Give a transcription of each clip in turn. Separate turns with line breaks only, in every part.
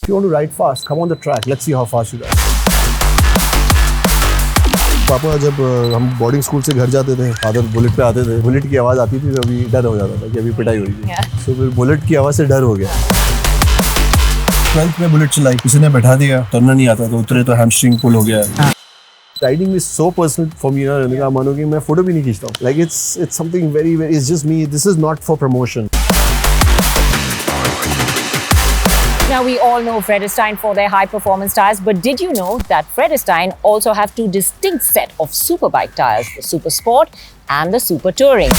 If you want to ride fast, come on the track. Let's see how fast you ride. पापा जब हम boarding school से घर जाते थे, फादर बुलेट पे आते थे, बुलेट की आवाज़ आती थी तो अभी डर हो जाता था कि अभी पिटाई होगी। तो फिर बुलेट की आवाज़ से डर हो गया। 12th में बुलेट चलाई, किसी ने बैठा दिया, टर्नर नहीं आता तो उतरे तो हैमस्ट्रिंग पुल हो गया। Riding is so personal for me, Renuka, मानो कि मैं फोटो भी नहीं खींचता हूँ। Like it's something very, it's just me. This is not for promotion.
Now, we all know Vredestein for their high-performance tyres, but did you know that Vredestein also have two distinct set of superbike tyres, the Super Sport and the Super Touring?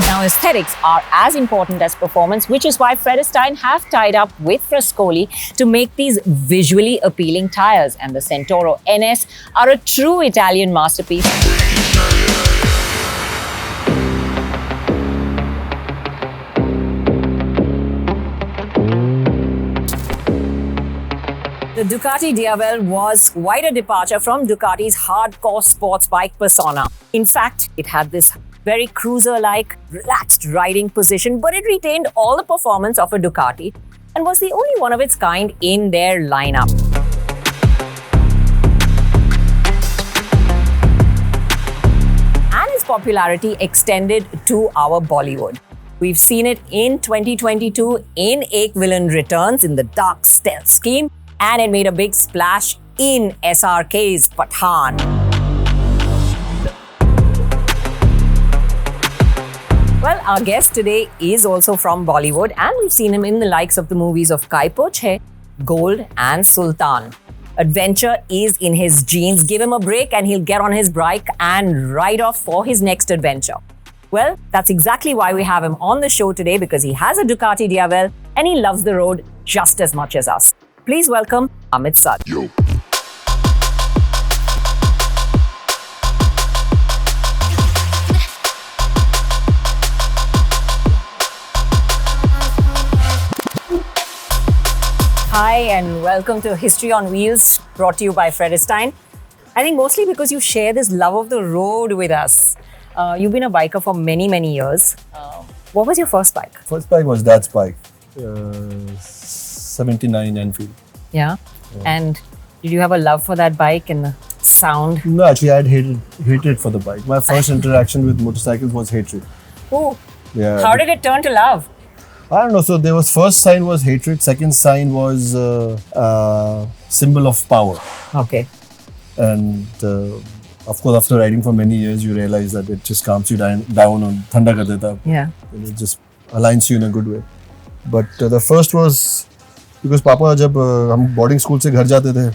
Now, aesthetics are as important as performance, which is why Vredestein have tied up with Frascoli to make these visually appealing tyres, and the Centauro NS are a true Italian masterpiece. The Ducati Diavel was quite a departure from Ducati's hardcore sports bike persona. In fact, it had this very cruiser-like, relaxed riding position, but it retained all the performance of a Ducati and was the only one of its kind in their lineup. And its popularity extended to our Bollywood. We've seen it in 2022 in Ek Villain Returns in the dark stealth scheme, and it made a big splash in SRK's Pathan. Well, our guest today is also from Bollywood, and we've seen him in the likes of the movies of Kai Po Che, Gold and Sultan. Adventure is in his genes. Give him a break and he'll get on his bike and ride off for his next adventure. Well, that's exactly why we have him on the show today, because he has a Ducati Diavel and he loves the road just as much as us. Please welcome Amit Sadh. Yo. Hi and welcome to History on Wheels, brought to you by Vredestein. I think mostly because you share this love of the road with us. You've been a biker for many, many years. What was your first bike?
First bike was Dad's bike. 79 Enfield.
Yeah. And did you have a love for that bike and the sound?
No, actually, I had hated for the bike. My first interaction with motorcycles was hatred.
Oh.
Yeah.
How did it turn to love?
I don't know. So there was first sign was hatred. Second sign was symbol of power.
Okay.
And of course, after riding for many years, you realize that it just calms you down and thanda kar deta.
Yeah.
And it just aligns you in a good way. But the first was because पापा जब हम boarding school से घर जाते थे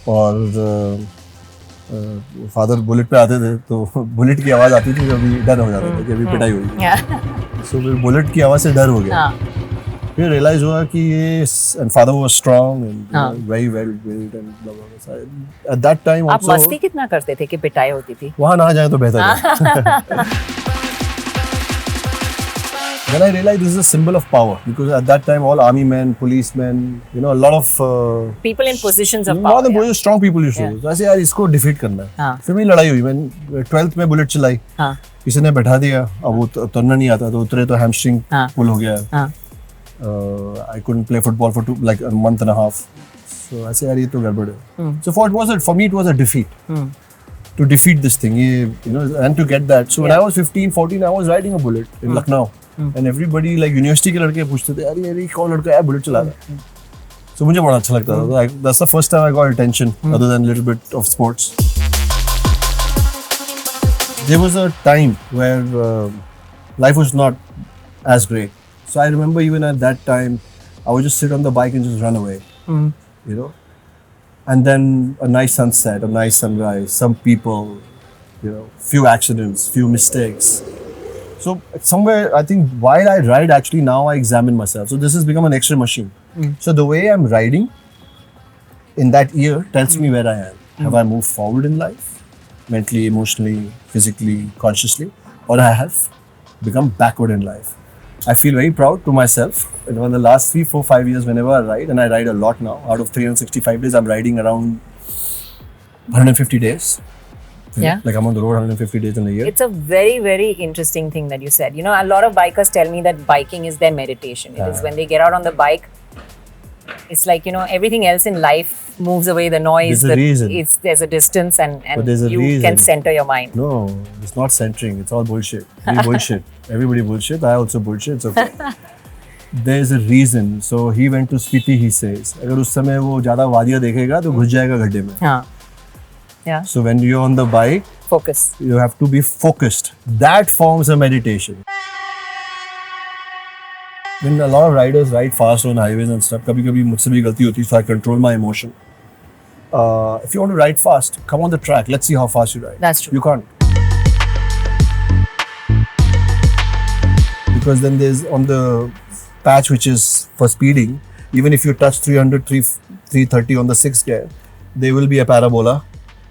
और father bullet पे आते थे तो बुलेट की आवाज़ आती थी तो अभी डर हो जाता था कि अभी पिटाई होगी। So फिर बुलेट की आवाज़ से डर हो गया। फिर रियलाइज हुआ कि ये and father was strong and very well built and blah blah blah. At that time also
आप मस्ती कितना करते थे कि पिटाई होती थी?
वहाँ ना जाए तो बेहतर है। Then I realized this is a symbol of power, because at that time all army men, policemen, a lot of
people in positions of power.
More than positions, strong people used to do. So I said, यार इसको defeat करना है. फिर मेरी लड़ाई हुई. मैं 12th में बुलेट चलाई. किसी ने बैठा दिया. अब वो उतरना नहीं आता तो उतरे तो हैमस्ट्रिंग पुल हो गया. I couldn't play football for like a month and a half. So I said, यार ये तो गड़बड़ है. So for me it was a defeat. To defeat this thing, and to get that. So when I was 15, 14, I was riding a bullet in Lucknow. And everybody like university के लड़के पूछते थे यार ये कौन लड़का है बुलेट चला रहा है. So मुझे बड़ा अच्छा लगता था. That's the first time I got attention other than a little bit of sports. There was a time where life was not as great. So I remember even at that time I would just sit on the bike and just run away. And then a nice sunset, a nice sunrise, some people, few accidents, few mistakes. So somewhere, I think while I ride, actually now I examine myself. So this has become an extra machine. So the way I'm riding in that year tells me where I am. Have I moved forward in life? Mentally, emotionally, physically, consciously? Or I have become backward in life? I feel very proud to myself. In the last 3, 4, 5 years, whenever I ride, and I ride a lot now, out of 365 days, I'm riding around 150 days.
Yeah.
Like I'm on the road 150 days in a year.
It's a very, very interesting thing that you said. You know, a lot of bikers tell me that biking is their meditation. It is when they get out on the bike, it's like, you know, everything else in life moves away, the noise,
There's a reason.
There's a distance and
there's a
you
reason.
can center your mind.
No, it's not centering. It's all bullshit. We bullshit. Everybody bullshit. I also bullshit. It's okay. There's a reason. So he went to Spiti, he says. अगर उस समय वो ज़्यादा वादियाँ देखेगा तो घुस जाएगा गड्ढे में.
हाँ. Yeah.
So when you're on the bike,
Focus.
you have to be focused. That forms a meditation. When a lot of riders ride fast on highways and stuff, कभी-कभी मुझसे भी गलती होती है, so I control my emotion. If you want to ride fast, come on the track. Let's see how fast you ride.
That's true.
You can't. Because then there's on the patch which is for speeding, even if you touch 300, 330 on the 6th gear, there will be a parabola.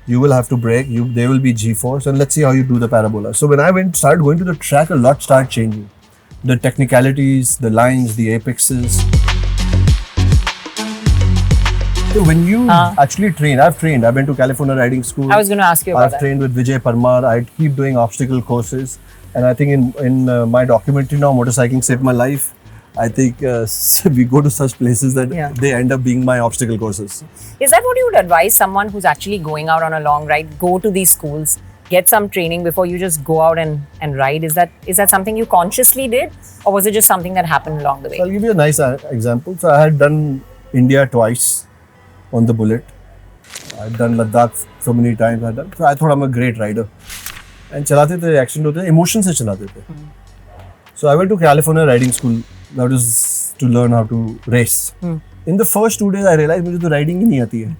You will have to brake. There will be G-force, and let's see how you do the parabola. So when I started going to the track, a lot started changing. The technicalities, the lines, the apexes. So when you actually train, I've been to California riding school.
I was going to ask you about that.
I've trained with Vijay Parmar. I keep doing obstacle courses. And I think in my documentary now, Motorcycling Saved My Life, I think we go to such places that they end up being my obstacle courses.
Is that what you would advise someone who's actually going out on a long ride? Go to these schools, get some training before you just go out and ride. Is that something you consciously did, or was it just something that happened along the way?
So I'll give you a nice example. So I had done India twice on the Bullet. I've done Ladakh so many times. So I thought I'm a great rider. And चलाते थे, accident होते थे, emotion से चलाते थे. So I went to California riding school. That was to learn how to race. In the first 2 days, I realized मुझे तो riding ही नहीं आती है.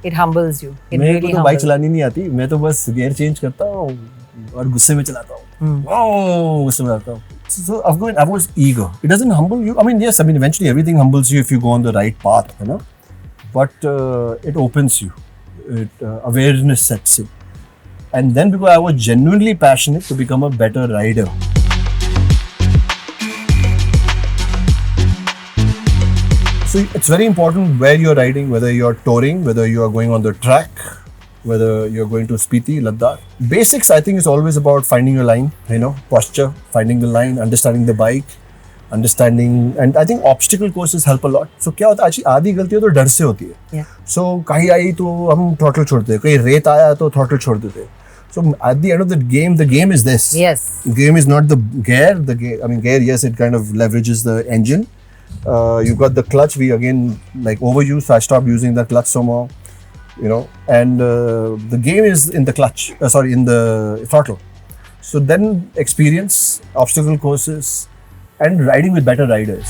It humbles you. It
मेरे
really
को तो बाइक चलानी नहीं आती. मैं तो बस गियर चेंज करता हूँ और गुस्से में चलाता हूँ. Oh, गुस्से में चलाता हूँ. So I was eager. It doesn't humble you. I mean, yes. I mean, eventually everything humbles you if you go on the right path, you know. But it opens you. Awareness sets in. And then because I was genuinely passionate to become a better rider. So it's very important where you're riding, whether you're touring, whether you are going on the track, whether you're going to Spiti, Ladakh. Basics, I think, is always about finding your line, you know, posture, finding the line, understanding the bike, understanding, and I think obstacle courses help a lot. So क्या होता है, actually आधी गलतियाँ तो डर से होती है. So कहीं आई तो हम throttle छोड़ते हैं, कहीं रेत आया तो throttle छोड़ देते हैं. So at the end of the game is this.
Yes.
The game is not the gear. Gear, yes, it kind of leverages the engine. You got the clutch. We again like overuse. So I stopped using the clutch somehow. You know, and the game is in the clutch. In the throttle. So then experience, obstacle courses, and riding with better riders.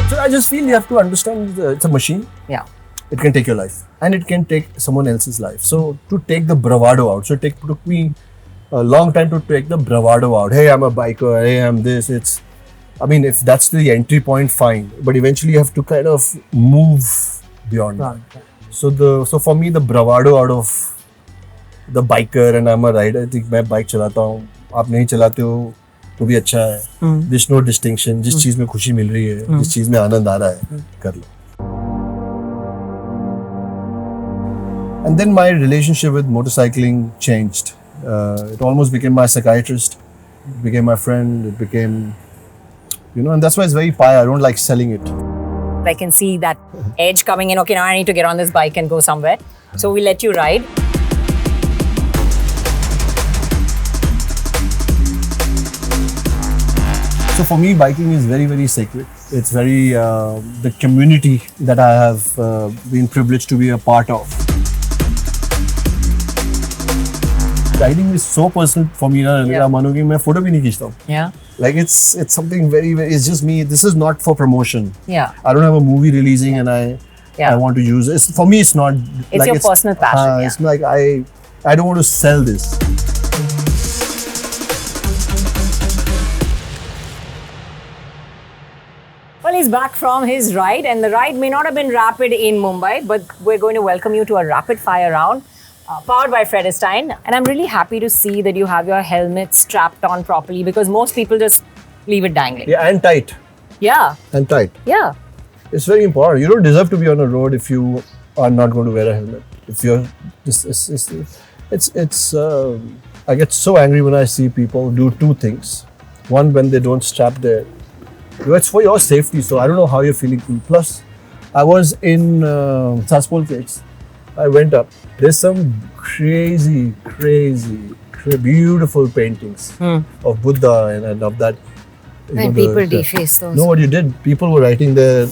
So I just feel you have to understand it's a machine.
Yeah.
It can take your life and it can take someone else's life. So to take the bravado out, it took me a long time to take the bravado out. Hey, I'm a biker. Hey, I'm this. If that's the entry point, fine. But eventually you have to kind of move beyond that. So for me, the bravado out of the biker and I'm a rider, I think मैं bike चलाता हूँ. आप नहीं चलाते हो तो भी अच्छा है. There's no distinction. जिस चीज में खुशी मिल रही है, जिस चीज में आनंद आ रहा है, कर लो. And then my relationship with motorcycling changed. It almost became my psychiatrist. It became my friend. It became, and that's why it's very pie. I don't like selling it.
I can see that edge coming in. Okay, now I need to get on this bike and go somewhere. So we let you ride.
So for me, biking is very, very sacred. It's very, the community that I have been privileged to be a part of. Riding is so personal for me. मानोगे मैं photo भी नहीं खींचता हूँ.
Yeah.
Like it's something very, very. It's just me. This is not for promotion.
Yeah.
I don't have a movie releasing and I want to use it. For me, it's not.
It's your personal passion.
It's like I don't want to sell this.
Well, he's back from his ride, and the ride may not have been rapid in Mumbai, but we're going to welcome you to a rapid fire round. Powered by Vredestein, and I'm really happy to see that you have your helmet strapped on properly because most people just leave it dangling.
Yeah, and tight.
Yeah.
And tight.
Yeah.
It's very important. You don't deserve to be on a road if you are not going to wear a helmet. If you're I get so angry when I see people do two things. One, when they don't strap their, it's for your safety, so I don't know how you're feeling. Plus, I was in Saspol Cakes. I went up. There's some crazy, beautiful paintings of Buddha and of that.
When people deface those.
No, what you did, people were writing there,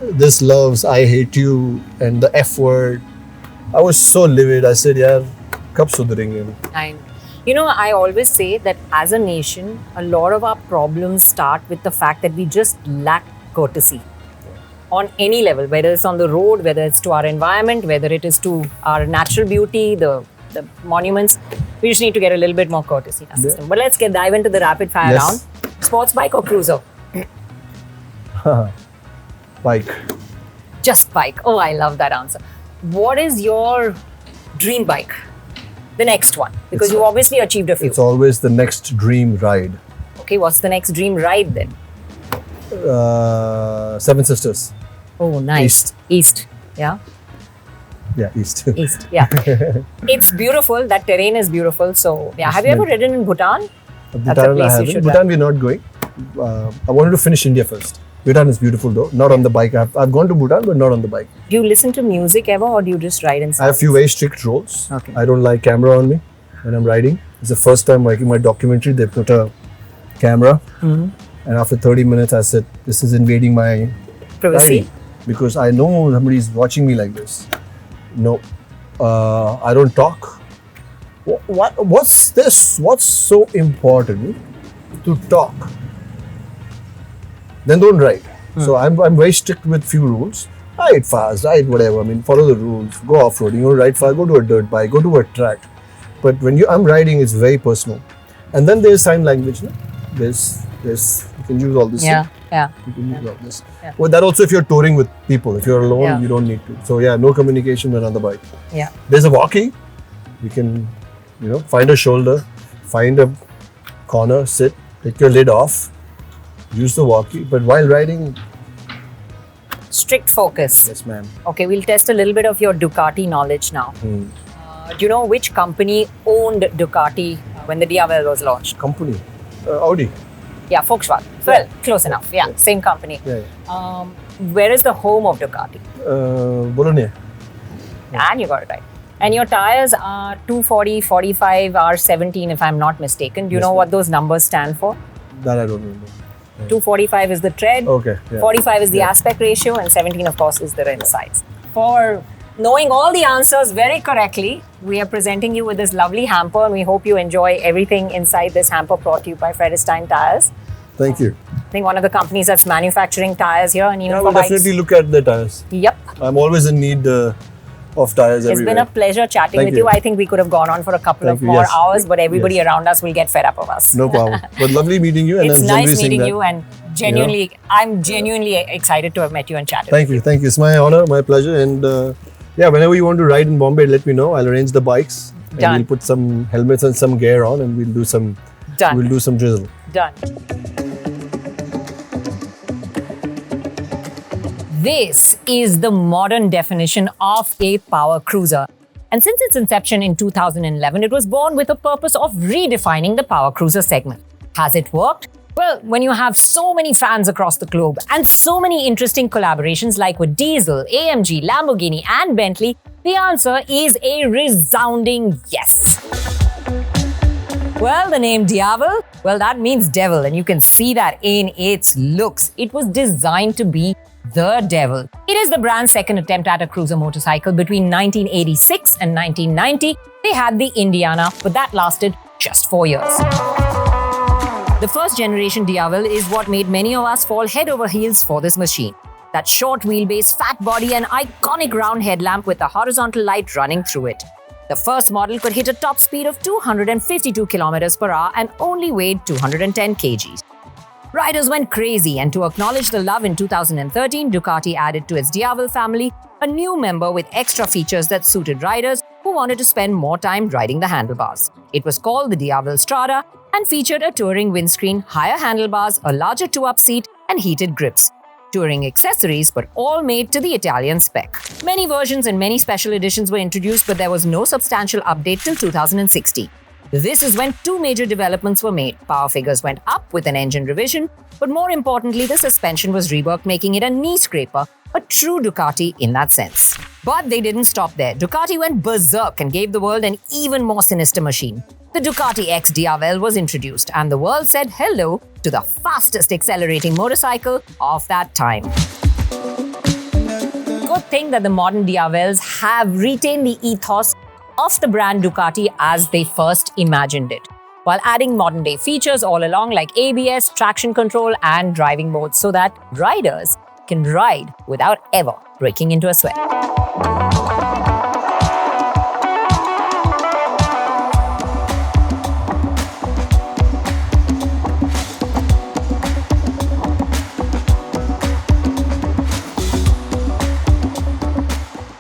this loves, I hate you, and the F word. I was so livid. I said, yaar, kab sudhrenge?
I always say that as a nation, a lot of our problems start with the fact that we just lack courtesy. On any level, whether it's on the road, whether it's to our environment, whether it is to our natural beauty, the monuments, we just need to get a little bit more courtesy in our system. But let's dive into the rapid fire round. Sports bike or cruiser?
Bike.
Just bike. Oh, I love that answer. What is your dream bike? The next one, because you obviously achieved a few.
It's always the next dream ride.
Okay, what's the next dream ride then?
Seven Sisters.
Oh, nice. East. Yeah?
Yeah, East.
East, yeah. It's beautiful. That terrain is beautiful. So, yeah. Have you ever ridden in Bhutan?
Bhutan I haven't. Bhutan we're not going. I wanted to finish India first. Bhutan is beautiful though. Not on the bike. I've gone to Bhutan, but not on the bike.
Do you listen to music ever, or do you just ride in silence?
I have a few very strict rules.
Okay.
I don't like camera on me when I'm riding. It's the first time making my documentary. They put a camera. And after 30 minutes, I said, this is invading my
privacy.
Because I know somebody's watching me like this. No, I don't talk. What's this? What's so important to talk? Then don't ride. So I'm very strict with few rules. Ride fast, ride whatever. I mean, follow the rules. Go off-roading. You ride fast. Go to a dirt bike. Go to a track. But when I'm riding, it's very personal. And then there's sign language. No? There's you can use all this.
Yeah.
You can use all this. Yeah. Well, that also if you're touring with people. If you're alone, you don't need to. So no communication when on the bike.
Yeah.
There's a walkie. You can, find a shoulder, find a corner, sit, take your lid off, use the walkie. But while riding,
strict focus.
Yes, ma'am.
Okay, we'll test a little bit of your Ducati knowledge now. Do you know which company owned Ducati when the Diavel was launched?
Company? Audi.
Yeah, Volkswagen. Well, close enough. Yeah, same company.
Yeah.
Where is the home of Ducati?
Bologna.
And you got it right. And your tires are 240, 45, R17 if I'm not mistaken. Do you know what those numbers stand for?
That I don't remember.
245 is the tread, 45 is the aspect ratio, and 17 of course is the rim size. For knowing all the answers very correctly, we are presenting you with this lovely hamper, and we hope you enjoy everything inside this hamper brought to you by Vredestein Tyres.
Thank you.
I think one of the companies that's manufacturing tires here, and even
I
for
will
bikes.
definitely look at the tires.
Yep.
I'm always in need of tires everywhere.
It's been a pleasure chatting with you. I think we could have gone on for a couple of more hours, but everybody around us will get fed up of us.
No problem. But lovely meeting you. And
it's nice meeting you, and genuinely, I'm genuinely excited to have met you and chatted with you.
Thank you. It's my honor, my pleasure. And whenever you want to ride in Bombay, let me know. I'll arrange the bikes.
Done.
And we'll put some helmets and some gear on, and we'll do some drizzle.
Done. This is the modern definition of a power cruiser. And since its inception in 2011, it was born with a purpose of redefining the power cruiser segment. Has it worked? Well, when you have so many fans across the globe and so many interesting collaborations like with Diesel, AMG, Lamborghini and Bentley, the answer is a resounding yes. Well, the name Diavel, that means devil, and you can see that in its looks. It was designed to be the devil. It is the brand's second attempt at a cruiser motorcycle. Between 1986 and 1990, they had the Indiana, but that lasted just 4 years. The first generation Diavel is what made many of us fall head over heels for this machine. That short wheelbase, fat body and iconic round headlamp with a horizontal light running through it. The first model could hit a top speed of 252 km per hour and only weighed 210 kgs. Riders went crazy, and to acknowledge the love in 2013, Ducati added to its Diavel family a new member with extra features that suited riders who wanted to spend more time riding the handlebars. It was called the Diavel Strada and featured a touring windscreen, higher handlebars, a larger two-up seat, and heated grips. touring accessories, but all made to the Italian spec. Many versions and many special editions were introduced, but there was no substantial update till 2016. This is when two major developments were made. Power figures went up with an engine revision, but more importantly, the suspension was reworked, making it a knee scraper, a true Ducati in that sense. But they didn't stop there. Ducati went berserk and gave the world an even more sinister machine. The Ducati X Diavel was introduced, and the world said hello to the fastest accelerating motorcycle of that time. Good thing that the modern Diavels have retained the ethos of the brand Ducati as they first imagined it, while adding modern-day features all along like ABS, traction control, and driving modes so that riders can ride without ever breaking into a sweat.